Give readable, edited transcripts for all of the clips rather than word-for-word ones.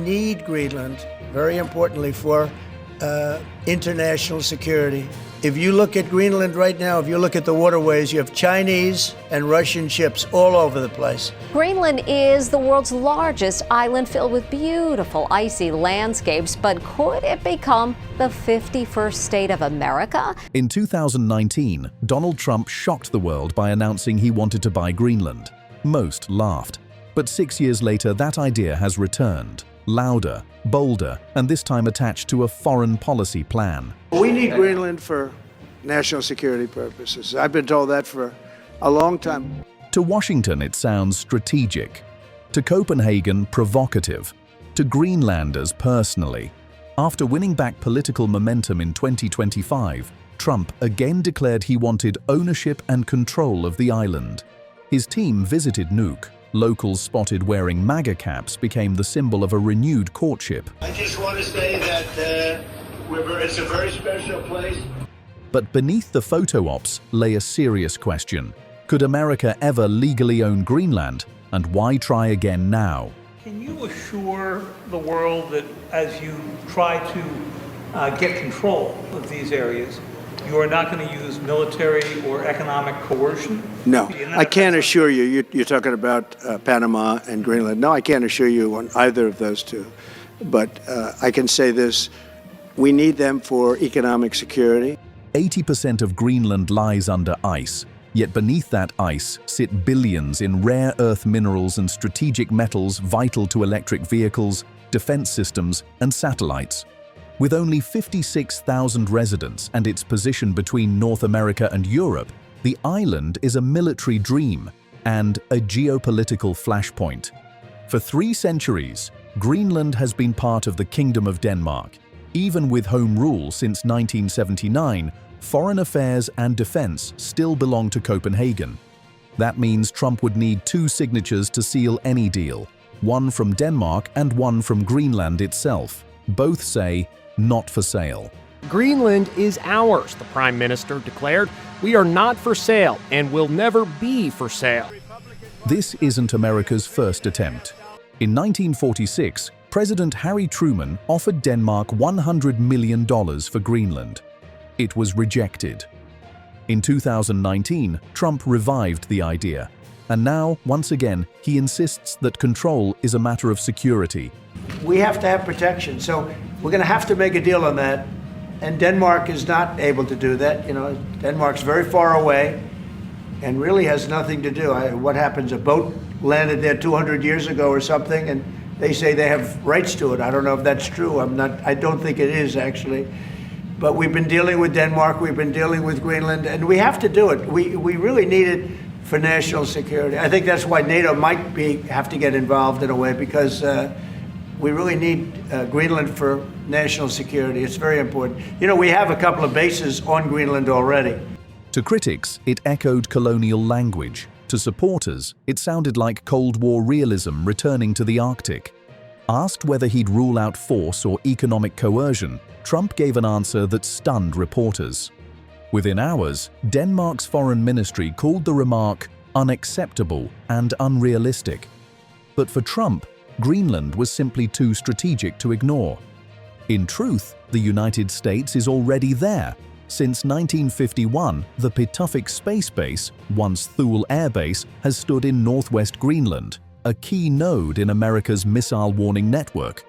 need Greenland, very importantly, for international security. If you look at Greenland right now, if you look at the waterways, you have Chinese and Russian ships all over the place. Greenland is the world's largest island filled with beautiful icy landscapes, but could it become the 51st state of America? In 2019, Donald Trump shocked the world by announcing he wanted to buy Greenland. Most laughed. But 6 years later, that idea has returned, louder, bolder, and this time attached to a foreign policy plan. We need Greenland for national security purposes. I've been told that for a long time. To Washington, it sounds strategic. To Copenhagen, provocative. To Greenlanders, personally. After winning back political momentum in 2025, Trump again declared he wanted ownership and control of the island. His team visited Nuuk. Locals spotted wearing MAGA caps became the symbol of a renewed courtship. I just want to say that it's a very special place. But beneath the photo ops lay a serious question. Could America ever legally own Greenland? And why try again now? Can you assure the world that as you try to get control of these areas, you are not going to use military or economic coercion? No, I can't assure you. You're talking about Panama and Greenland. No, I can't assure you on either of those two. But I can say this, we need them for economic security. 80% of Greenland lies under ice, yet beneath that ice sit billions in rare earth minerals and strategic metals vital to electric vehicles, defense systems, and satellites. With only 56,000 residents and its position between North America and Europe, the island is a military dream and a geopolitical flashpoint. For 3 centuries, Greenland has been part of the Kingdom of Denmark. Even with home rule since 1979, foreign affairs and defense still belong to Copenhagen. That means Trump would need 2 signatures to seal any deal, one from Denmark and one from Greenland itself. Both say, not for sale. Greenland is ours, the Prime Minister declared. We are not for sale and will never be for sale. This isn't America's first attempt. In 1946, President Harry Truman offered Denmark $100 million for Greenland. It was rejected. In 2019, Trump revived the idea. And now, once again, he insists that control is a matter of security. We have to have protection, so we're going to have to make a deal on that. And Denmark is not able to do that. You know, Denmark's very far away and really has nothing to do. What happens? A boat landed there 200 years ago or something, and they say they have rights to it. I don't know if that's true. I don't think it is, actually. But we've been dealing with Denmark, we've been dealing with Greenland, and we have to do it. We really need it for national security. I think that's why NATO might have to get involved in a way, because we really need Greenland for national security. It's very important. You know, we have a couple of bases on Greenland already. To critics, it echoed colonial language. To supporters, it sounded like Cold War realism returning to the Arctic. Asked whether he'd rule out force or economic coercion, Trump gave an answer that stunned reporters. Within hours, Denmark's foreign ministry called the remark unacceptable and unrealistic. But for Trump, Greenland was simply too strategic to ignore. In truth, the United States is already there. Since 1951, the Pituffik Space Base, once Thule Air Base, has stood in northwest Greenland, a key node in America's missile warning network.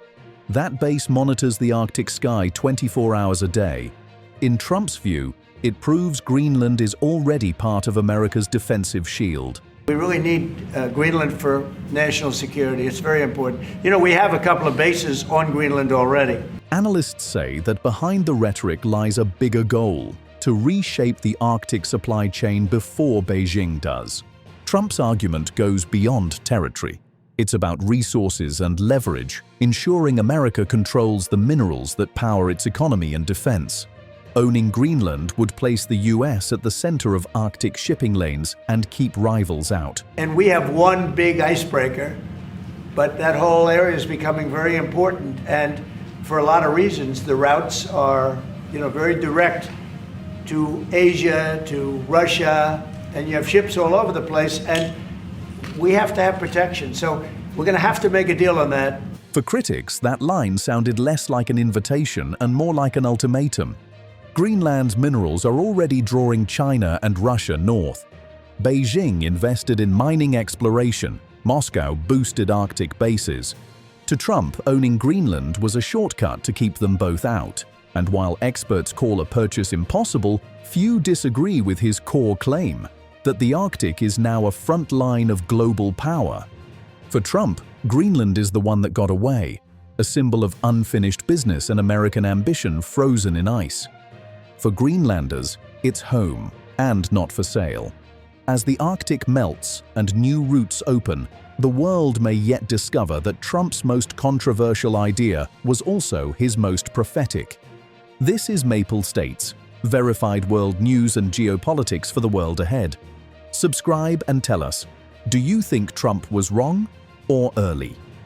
That base monitors the Arctic sky 24 hours a day. In Trump's view, it proves Greenland is already part of America's defensive shield. We really need Greenland for national security. It's very important. You know, we have a couple of bases on Greenland already. Analysts say that behind the rhetoric lies a bigger goal: to reshape the Arctic supply chain before Beijing does. Trump's argument goes beyond territory. It's about resources and leverage, ensuring America controls the minerals that power its economy and defense. Owning Greenland would place the US at the center of Arctic shipping lanes and keep rivals out. And we have one big icebreaker, but that whole area is becoming very important. And for a lot of reasons, the routes are, very direct to Asia, to Russia, and you have ships all over the place, and we have to have protection. So we're going to have to make a deal on that. For critics, that line sounded less like an invitation and more like an ultimatum. Greenland's minerals are already drawing China and Russia north. Beijing invested in mining exploration, Moscow boosted Arctic bases. To Trump, owning Greenland was a shortcut to keep them both out. And while experts call a purchase impossible, few disagree with his core claim that the Arctic is now a front line of global power. For Trump, Greenland is the one that got away, a symbol of unfinished business and American ambition frozen in ice. For Greenlanders, it's home and not for sale. As the Arctic melts and new routes open, the world may yet discover that Trump's most controversial idea was also his most prophetic. This is Maple States, verified world news and geopolitics for the world ahead. Subscribe and tell us, do you think Trump was wrong or early?